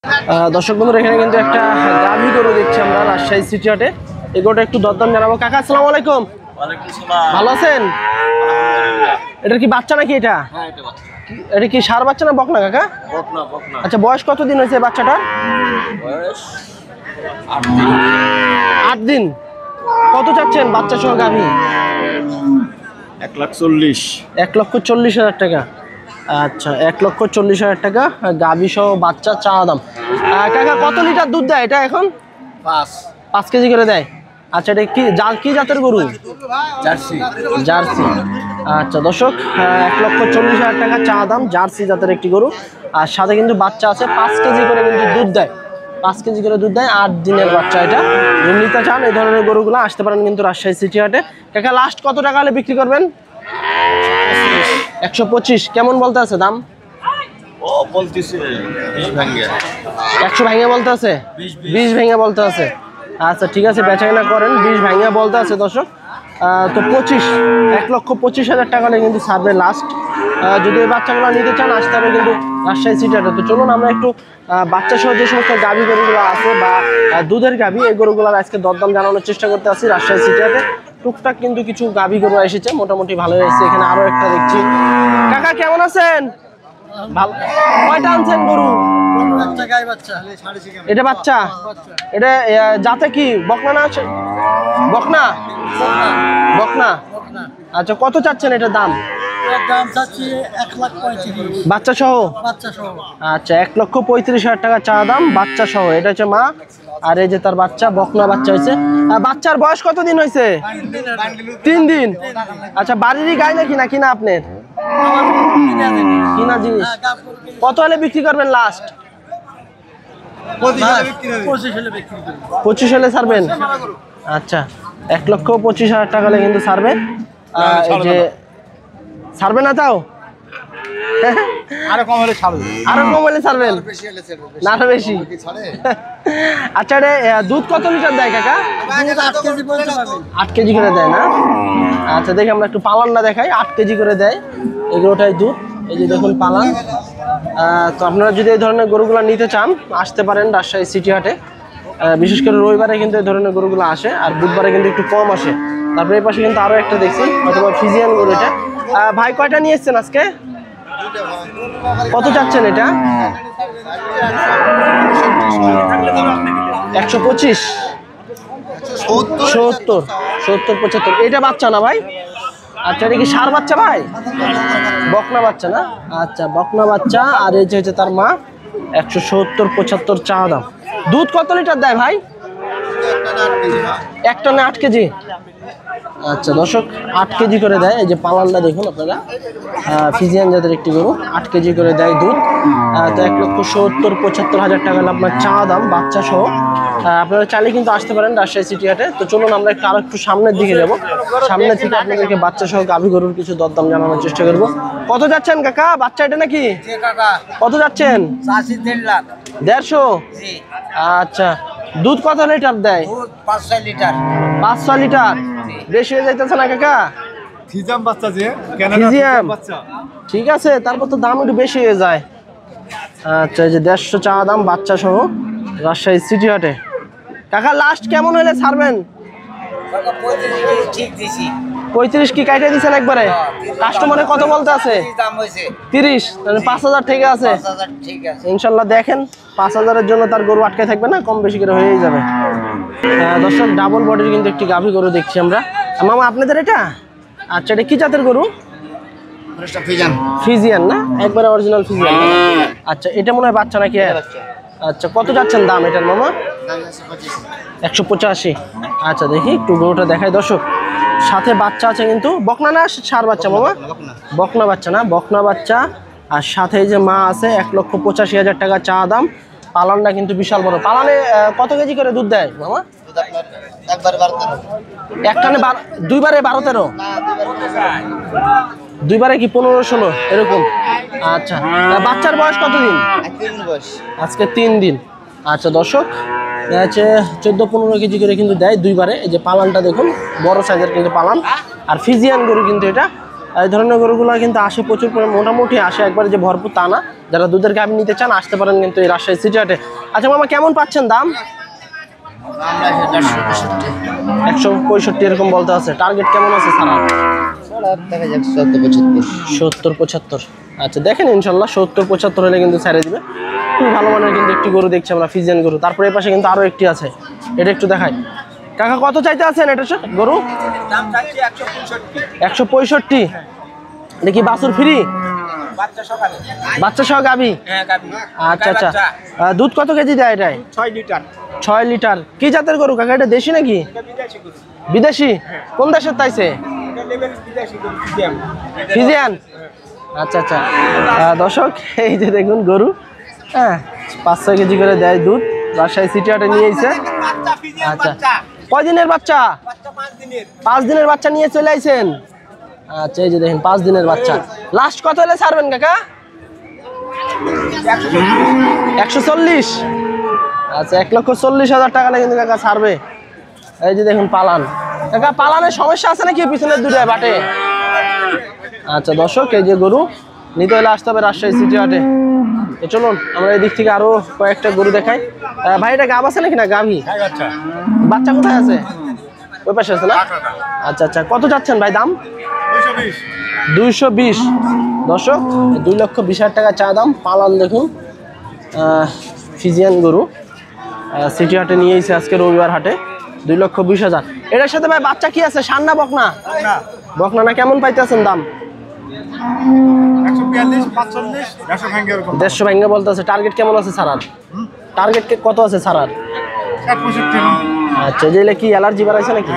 দর্শক বন্ধুরা এখানে কিন্তু একটা গাভী গরু দেখছি আমরা রাজশাহী সিটি হাটে। এই গরুটা একটু দরদাম জানাবো। কাকা আসসালামু আলাইকুম। ওয়ালাইকুম আসসালাম। ভালো আছেন? এটা কি বাচ্চা নাকি এটা? হ্যাঁ এটা বাচ্চা। এটা কি ষাঁড় বাচ্চা না বকনা কাকা? বকনা বকনা। আচ্ছা বয়স কতদিন হয়েছে বাচ্চাটার? বয়স 8 দিন। 8 দিন। কত চাচ্ছেন বাচ্চা সহ গাভী? 1,40,000। 1,40,000 টাকা। আচ্ছা 1,40,000 টাকা গাভী সহ বাচ্চা চা দাম। কাকা কত লিটার দুধ দেয় এটা এখন? 5 কেজি করে দেয়। আচ্ছা এটা কি জাতের গরু? জার্সি। জার্সি। আচ্ছা দর্শক 1,40,000 টাকা চা দাম, জার্সি জাতের একটি গরু। আর সাথে কিন্তু বাচ্চা আছে, 5 কেজি করে কিন্তু দুধ দেয়। 5 কেজি করে দুধ দেয়, 8 দিনের বাচ্চা এটা। যদি নিতে চান এই ধরনের গরুগুলো আসতে পারেন কিন্তু রাজশাহী সিটি হাটে। কাকা লাস্ট কত টাকা হলে বিক্রি করবেন? 125। কেমন বলতে আছে দাম? ও বলতেছে 20 ভাঙে। 100 ভেঙে বলতে আছে? 20 ভেঙে বলতে আছে। আচ্ছা ঠিক আছে, বেচাকেনা করেন। 20 ভেঙে বলতে আছে দর্শক। তো 1,25,000 টাকা হলে কিন্তু ছাড়বে লাস্ট। যদি এই বাচ্চাগুলো নিতে চান আসতে হবে কিন্তু রাজশাহী সিটি হাটে। তো চলুন আমরা একটু বাচ্চা সহ যে সমস্ত গাভী গরুগুলো আছে বা দুধের গাভী, এই গরুগুলোর আজকে দরদাম জানানোর চেষ্টা করতে আছি রাজশাহী সিটি হাটে। টুকটাক কিন্তু কিছু গাভী গরু এসেছে, মোটামুটি ভালো হয়েছে। এখানে আরো একটা দেখছি। কাকা কেমন আছেন? ভালো। কয়টা আনছেন গরু? এটা বাচ্চা? এটা জাতে কি বকনা না? বকনা বকনা। আচ্ছা কত চাচ্ছেন এটার দাম? বাচ্চা সহ? আচ্ছা 1,35,000 টাকা চা দাম, বাচ্চা সহ। এটা হচ্ছে মা, আর এই যে তার বাচ্চা, বকনা বাচ্চা হয়েছে। বাচ্চার বয়স কতদিন হয়েছে? 3 দিন। আচ্ছা বাড়িরই গাই নাকি না কিনা আপনার? কিনা জিনিস। কত হলে বিক্রি করবেন লাস্ট? 25 হলে ছাড়বেন? আচ্ছা 1,25,000 টাকা হলে কিন্তু ছাড়বে। এই যে ছাড়বে না তাও? আরো কম হলে ছাড়বে। আরো কম হলে ছাড়বেন? না আরো বেশি। আচ্ছা রে দুধ কত লিটার দেয় কাকা? 8 কেজি করে দেয় না? আচ্ছা দেখি আমরা একটু পালানটা দেখাই। 8 কেজি করে দেয় এগুলোটাই দুধ। এই যে দেখুন পালান। তো আপনারা যদি এই ধরনের গরুগুলো নিতে চান আসতে পারেন রাজশাহী সিটি হাটে। বিশেষ করে রবিবারে কিন্তু এই ধরনের গরুগুলো আসে, আর বুধবারে কিন্তু একটু কম আসে। তারপরে এই পাশে কিন্তু আরো একটা দেখছি, অথবা ফিজিয়ান গরু এটা। ভাই কয়টা নিয়ে এসছেন আজকে? কত চাচ্ছেন এটা? 125, 70, 75। এটা বাচ্চা না ভাই? আচ্ছা এটা কি ষাঁড় বাচ্চা ভাই? বকনা বাচ্চা না? আচ্ছা বকনা বাচ্চা। আর এই যে হচ্ছে তার মা। 170, 75 চা দাম। দুধ কত লিটার দেয় ভাই? 1 টনে 8 কেজি। আচ্ছা দর্শক 8 কেজি করে দেয়। এই যে পালানটা দেখুন আপনারা, ফিজিয়ান জাতের একটি গরু, 8 কেজি করে দেয় দুধ। তো 1,70,75,000 টাকা আপনার চা দাম, বাচ্চা সহ। আপনারা চাইলে কিন্তু আসতে পারেন রাজশাহী সিটি হাটে। তো চলুন আমরা আরো একটু সামনের দিকে যাবো। সামনে থেকে আপনাদেরকে বাচ্চা সহ গাভী গরুর কিছু দরদাম জানানোর চেষ্টা করবো। কত যাচ্ছেন কাকা বাচ্চা এটা নাকি? কত যাচ্ছেন? 150। আচ্ছা দুধ কত লিটার দেয়? 5-6 লিটার। 5-6 লিটার। বেশি হয়ে যাইতেছে না কাকা? ফিজাম বাচ্চা যে ফিজিয়াম বাচ্চা। ঠিক আছে, তারপর তো দাম একটু বেশি হয়ে যায়। আচ্ছা এই যে 150 চা দাম, বাচ্চা সহ, রাজশাহী সিটি হাটে। কাকা লাস্ট কেমন হলে ছাড়বেন? 35 কি কাইটে দিচ্ছেন একবারে? কাস্টমারে কত বলতে আছে? 30, তাহলে 5,000 থেকে আছে। ইনশাল্লাহ দেখেন 5,000-এর জন্য তার গরু আটকে থাকবে না, কম বেশি করে হয়েই যাবে। দর্শক ডাবল বডির কিন্তু একটি গাভী গরু দেখছি আমরা। মামা আপনাদের এটা? আচ্ছা এটা কি জাতের গরু? ফিজিয়ান না? একবারে অরিজিনাল ফিজিয়ান। আচ্ছা এটা মনে হয় বাচ্চা নাকি? আচ্ছা কত যাচ্ছেন দাম এটার মামা? 185। আচ্ছা দেখি একটু গরুটা দেখাই দর্শক। সাথে বাচ্চা আছে কিন্তু। বকনা না ষাঁড় বাচ্চা মামা? বকনা বাচ্চা না? বকনা বাচ্চা। আর সাথে এই যে মা আছে। 1,85,000 টাকা চা দাম। পালনটা কিন্তু বিশাল বড়। পালনে কত কেজি করে দুধ দেয় মামা? একটানে 2বারে 12-13? 2বারে কি 15-16 এরকম? আচ্ছা বাচ্চার বয়স কতদিন? আজকে 3 দিন। আচ্ছা দর্শক আছে 14-15 কেজি করে কিন্তু দেয় 2বারে। এই যে পালানটা দেখুন, বড় সাইজের কিন্তু পালান। আর ফিজিয়ান গরু কিন্তু এটা। এই ধরনের গরুগুলো কিন্তু আসে প্রচুর পরিমাণে, মোটামুটি আসে, একবারে যে ভরপুর তা না। যারা দুধের গাভী নিতে চান আসতে পারেন কিন্তু এই রাজশাহী সিটি হাটে। আচ্ছা মামা, কেমন পাচ্ছেন দাম? 165 এরকম বলতে আছে। টার্গেট কেমন আছে সারা? 70-75। আচ্ছা দেখেন, ইনশাল্লাহ 70-75 হলে কিন্তু ছেড়ে দিবে। খুব ভালো মানের কিন্তু একটি গরু দেখছি আমরা, ফিজিয়ান গরু। তারপরে এই পাশে কিন্তু আরো একটি আছে, এটা একটু দেখাই। কাকা কত চাইতে আছেন এটা গরু? 165। দেখি বাছুর ফ্রি, বাচ্চা সহ গাভী? আচ্ছা আচ্ছা। দুধ কত কেজি দেয় এটাই? 6 লিটার। কি জাতের গরু কাকা এটা, দেশি নাকি বিদেশি? কোন দেশের তাইছে? ফিজিয়ান। আচ্ছা আচ্ছা। দর্শক এই যে দেখুন গরু, হ্যাঁ 5-6 কেজি করে দেয় দুধ, রাজশাহী সিটি হাটে নিয়ে এসে। আচ্ছা, কয় দিনের বাচ্চা? 5 দিনের বাচ্চা নিয়ে চলে আইছেন। আচ্ছা এই যে দেখেন 5 দিনের বাচ্চা। লাস্ট কত হলে ছাড়বেন কাকা? 140। আচ্ছা 1,40,000 টাকা কিন্তু কাকা ছাড়বে। এই যে দেখুন পালান। কাকা পালানের সমস্যা আছে নাকি পিছনের দুটায় বাটে? আচ্ছা দর্শক, এই যে গরু নিতে হলে আসতে হবে রাজশাহী সিটি হাটে। তো চলুন আমরা এই দিক থেকে আরো কয়েকটা গরু দেখাই। ভাই এটা গাব আছে নাকি না গাভী? বাচ্চা কোথায় আছে? ওই পাশে আছে না? আচ্ছা আচ্ছা। কত যাচ্ছেন ভাই দাম? 220। দর্শক 2,20,000 টাকা চা দাম। পালান দেখুন, ফিজিয়ান গরু সিটি হাটে নিয়ে এসে আজকে রবিবার হাটে 2,20,000। এটার সাথে ভাই বাচ্চা কি আছে, ষাঁড় না বকনা? বকনা না। কেমন পাইতেছেন দাম? 150 ভাঙ্গে বলতে আছে। টার্গেট কেমন আছে ছাড়ার? টার্গেট কত আছে ছাড়ার? আচ্ছা যেগুলো কি অ্যালার্জি বাড়াইছে নাকি?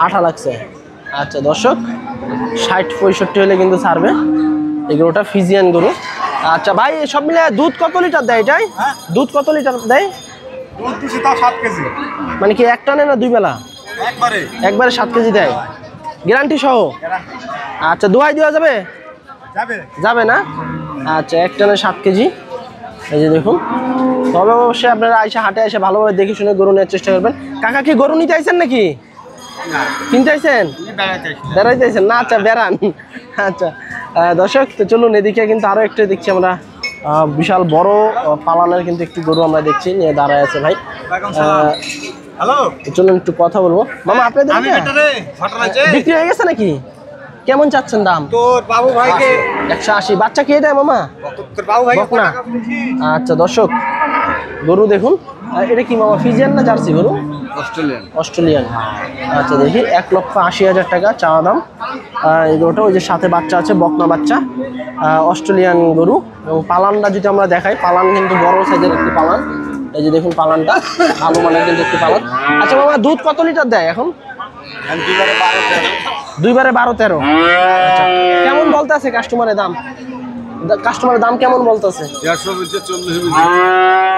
8 লাগছে। আচ্ছা দর্শক 60-65 হলে কিন্তু ছাড়বে এই গরুটা, ফিজিয়ান গরু। আচ্ছা ভাই সব মিলে দুধ কত লিটার দেয় এটাই? দুধ কত লিটার দেয়? মানে কি এক টানে না 2 বেলা? একবারে 7 কেজি দেয়, গ্যারান্টি সহ? আচ্ছা দোয়াই দেওয়া যাবে? যাবে না। আচ্ছা এক টানে 7 কেজি। এই যে দেখুন, তবে অবশ্যই আপনারা আইসা হাটে এসে ভালোভাবে দেখে শুনে গরু নেওয়ার চেষ্টা করবেন। কাকা কি গরু নিতে আইছেন নাকি কিনতে আইছেন? বেড়াইতে আইছেন না? আচ্ছা বেড়ান। আচ্ছা দর্শক তো চলুন এদিকে কিন্তু আরো একটা দেখছি আমরা, বিশাল বড় পালানের কিন্তু একটি গরু আমরা দেখছি নিয়ে দাঁড়ায় আছে ভাই। চলুন একটু কথা বলবো। মামা আপনাদের বিক্রি হয়ে গেছে নাকি? কেমন চাচ্ছেন দাম? তোর বাবু ভাইকে 180। বাচ্চা কে দেয় মামা? তোর বাবু ভাই বকনা। আচ্ছা দর্শক গরু দেখুন, এটা কি মামা ফিজিয়ান না জার্সি গরু? অস্ট্রেলিয়ান। আচ্ছা দেখি 1,80,000 টাকা চাওয়া দাম এই গরুটা। ওই যে সাথে বাচ্চা আছে, বকনা বাচ্চা, অস্ট্রেলিয়ান গরু। এবং পালানটা যদি আমরা দেখাই, পালান কিন্তু বড় সাইজের একটি পালান। এই যে দেখুন পালানটা ভালো মানের কিন্তু একটি পালান। আচ্ছা মামা দুধ কত লিটার দেয় এখন? 2বারে 12-13। আচ্ছা কেমন বলতে আছে কাস্টমারের দাম? কাস্টমারের দাম কেমন বলতেছে? 150-40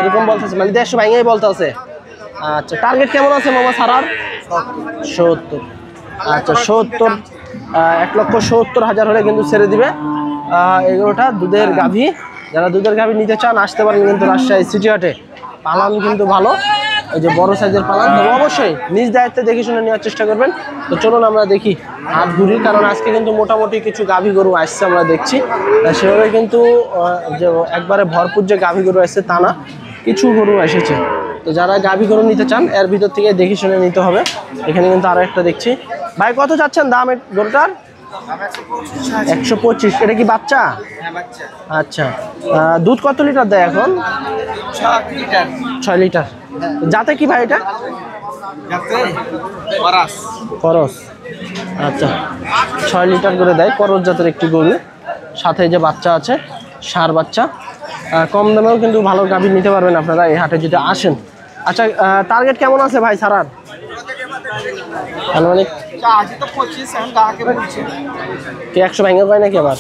এরকম বলতেছে, মানে 150 ভাঙেই বলতে আছে। আচ্ছা টার্গেট কেমন আছে মামা ছাড়ার? 70। আচ্ছা 70, 1,70,000 হলে কিন্তু ছেড়ে দিবে। এগুলোটা দুধের গাভী, যারা দুধের গাভী নিতে চান আসতে পারেন কিন্তু রাজশাহী সিটি হাটে। পালান কিন্তু ভালো, এই যে বড় সাইজের পালান। তবে অবশ্যই নিজ দায়িত্বে দেখে শুনে নেওয়ার চেষ্টা করবেন। তো চলুন আমরা দেখি হাট ঘুরি, কারণ আজকে কিন্তু মোটামুটি কিছু গাভী গরু আসছে আমরা দেখছি। সেভাবে কিন্তু যে একবারে ভরপুর যে গাভী গরু আসছে তা না, কিছু গরু এসেছে। তো যারা গাভী গরু নিতে চান এর ভিতর থেকে দেখে শুনে নিতে হবে। এখানে কিন্তু আরো একটা দেখছি। ভাই কত চাচ্ছেন দাম গরুটার? 125। এটা কি বাচ্চা? আচ্ছা দুধ কত লিটার দেয় এখন? 6 লিটার। যাতে কি ভাই এটা? করস। আচ্ছা 6 লিটার করে দেয়, করস জাতের একটি গরু। সাথে যে বাচ্চা আছে, ষাঁড় বাচ্চা। কম দামেও কিন্তু ভালো গাভী নিতে পারবেন আপনারা এই হাটে যদি আসেন। আচ্ছা টার্গেট কেমন আছে ভাই ছাড়ার? মানে কি 100 ভেঙে পায় নাকি আবার?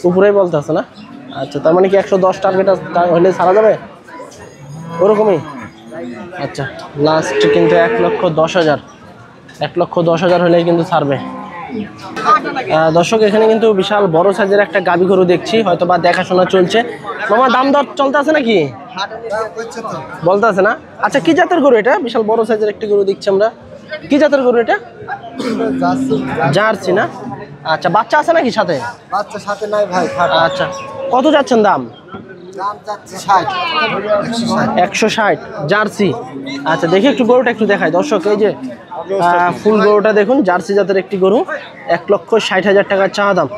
উপরেই বলতে আছে না? আচ্ছা তার মানে কি 110 টার্গেট হলে ছাড়া যাবে ওরকমই? আচ্ছা লাস্ট কিন্তু 1,10,000। 1,10,000 হলেই কিন্তু ছাড়বে। দর্শক এখানে কিন্তু বিশাল বড় সাইজের একটা গাভী গরু দেখছি, হয়তো বা দেখাশোনা চলছে। মামা দাম দর চলতে আছে নাকি বলতে আছে না? আচ্ছা কি জাতের গরু এটা? বিশাল বড় সাইজের একটি গরু দেখছি আমরা, কি জাতের গরু এটা? জার্সি না? আচ্ছা, বাচ্চা আছে নাকি সাথে? বাচ্চা সাথে নাই ভাই। আচ্ছা, কত যাচ্ছেন দাম? দাম যাচ্ছে 60, 160 জার্সি। আচ্ছা, দেখি একটু গরুটা একটু দেখাই দর্শক। এই যে ফুল গরুটা দেখুন, জার্সি জাতের একটি গরু, 1,60,000 টাকা চা দাম।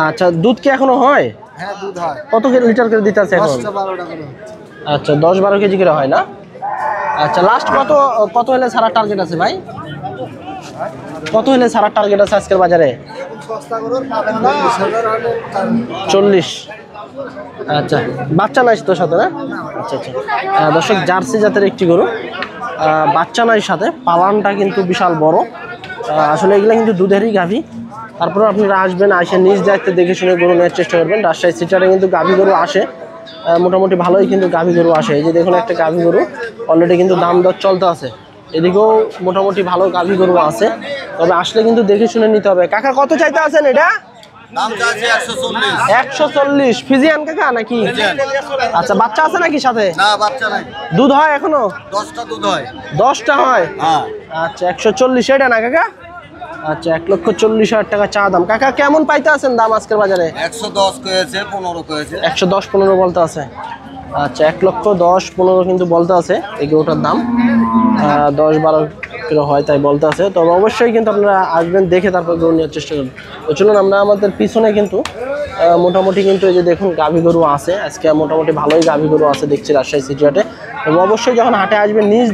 আচ্ছা, দুধ কি এখনো হয়? হ্যাঁ দুধ হয়। কত লিটার করে দিতে আছে এখন? 10-12 করে। আচ্ছা, 10-12 কেজি করে হয় না? আচ্ছা, লাস্ট কত হলে ছাড়ার টার্গেট আছে ভাই? কত হলে ছাড়ার টার্গেট আছে আজকের বাজারে? সস্তা করে পাবেন না, 20,000 হলে 40। আচ্ছা, বাচ্চা নাই তোর সাথে না? আচ্ছা আচ্ছা, দর্শক জার্সি জাতের একটি গরু, বাচ্চা নাই সাথে, পালানটা কিন্তু বিশাল বড়। আসলে এগুলো কিন্তু দুধেরই গাভী। তারপরে আপনারা আসবেন, আসে নিজ দায়িত্বে দেখে শুনে গরু নেওয়ার চেষ্টা করবেন। রাজশাহী সিটারে কিন্তু গাভী গরু আসে, মোটামুটি ভালোই কিন্তু গাভী গরু আসে। এই যে দেখুন একটা গাভী গরু অলরেডি কিন্তু দাম দর চলতে আছে। এদিকেও মোটামুটি ভালো গাভী গরু আছে, তবে আসলে কিন্তু দেখে শুনে নিতে হবে। কাকা কত চাইতে আছেন এটা? দাম যাচ্ছে 140। 140 ফিজিয়ান কাকা নাকি? আচ্ছা, বাচ্চা আছে নাকি সাথে? না বাচ্চা নাই। দুধ হয় এখনো? 10টা দুধ হয়। 10টা হয়? হ্যাঁ। আচ্ছা, 140 এটা না কাকা? আচ্ছা, 1,40,000 টাকা চা দাম। কাকা কেমন পাইতে আছেন দাম আজকের বাজারে? 110 কয়েছে, 15 কয়েছে। 110-15 বলতে আছে। আচ্ছা, 1,10,15 কিন্তু বলতে আছে এই গরুটার দাম। 10-12 কিলো হয় তাই বলতে আছে। তবে অবশ্যই কিন্তু আপনারা আসবেন, দেখে তারপর গরু নেওয়ার চেষ্টা করবেন। তো চলুন, আমরা আমাদের পিছনে কিন্তু মোটামুটি কিন্তু এই যে দেখুন গাভী গরু আছে। আজকে মোটামুটি ভালোই গাভী গরু আছে দেখছি রাজশাহী সিটি হাটে। এবং অবশ্যই যখন হাটে আসবেন নিজ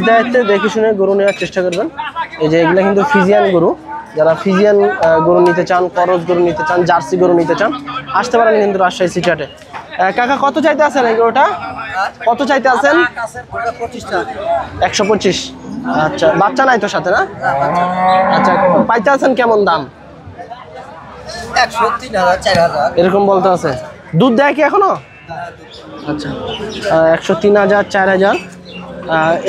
দায়িত্বে দেখে শুনে গরু নেওয়ার চেষ্টা করবেন। এই যে এগুলো কিন্তু ফিজিয়ান গরু, যারা ফিজিয়ান গরু নিতে চান, করজ গরু নিতে চান, জার্সি গরু নিতে চান, আসতে পারেন কিন্তু রাজশাহী সিটি হাটে। কাকা কত চাইতে আছেন এই গরুটা? কত চাইতে আছেন? 125। আচ্ছা, বাচ্চা নাই তো সাথে না? আচ্ছা, পাইতে আছেন কেমন দাম? 103,000, 4,000 এরকম বলতে আছে। দুধ দেয় কি এখনো? আচ্ছা, 103,000, 4,000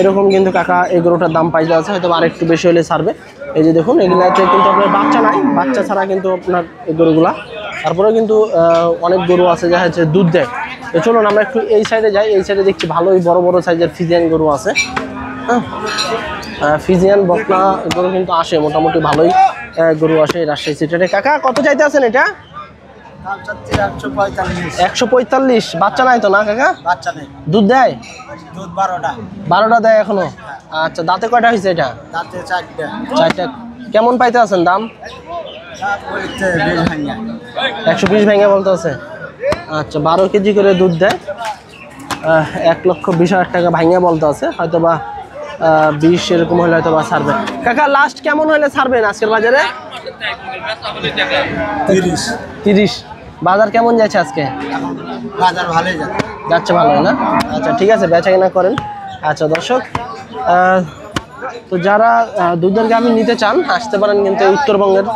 এরকম কিন্তু কাকা এই গরুটার দাম পাইতে আছে। হয়তো আর একটু বেশি হলে ছাড়বে। এই যে দেখুন এগুলাতে কিন্তু আপনার বাচ্চা নাই, বাচ্চা ছাড়া কিন্তু আপনার এই গরুগুলা। তারপরে কিন্তু অনেক গরু আছে যা হচ্ছে দুধ দেয়। তো চলুন আমরা একটু এই সাইডে যাই। এই সাইডে দেখছি ভালোই বড় বড় সাইজের ফিজিয়ান গরু আছে। হ্যাঁ, ফিজিয়ান বকনা গরু কিন্তু আসে, মোটামুটি ভালোই গরু আসে এই রাজশাহী সিটিতে। কাকা কত চাইতে আছেন এটা? দাম যাচ্ছে 145। 145। বাচ্চা নাই তো না কাকা? বাচ্চা নেই। দুধ দেয়? দুধ 12টা। 12টা দেয় এখনো? আচ্ছা, দাঁতে কয়টা হয়েছে এটা? দাঁতে 4টা। 4টা। কেমন পাইতে আছেন দাম? দাম বলতে 20 ভাঙা। 120 ভেঙে বলতে আছে। আচ্ছা, 12 কেজি করে দুধ দেয়, 1,20,000 টাকা ভাঙিয়ে বলতে আছে। হয়তো বা 20 এরকম হলে হয়তো বা ছাড়বে। কাকা লাস্ট কেমন হলে ছাড়বেন আজকের বাজারে? 30। বাজার কেমন যাচ্ছে আজকে? বাজার ভালোই যাচ্ছে। যাচ্ছে ভালো না? আচ্ছা, ঠিক আছে, বেচা কেনা করেন। আচ্ছা দর্শক, তো যারা দুধের গাভী নিতে চান আসতে পারেন কিন্তু এই উত্তরবঙ্গের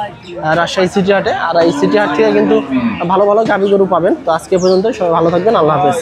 রাজশাহী সিটি হাটে। আর এই সিটি হাট থেকে কিন্তু ভালো ভালো গাভী গরু পাবেন। তো আজকে পর্যন্ত সবাই ভালো থাকবেন, আল্লাহ হাফেজ।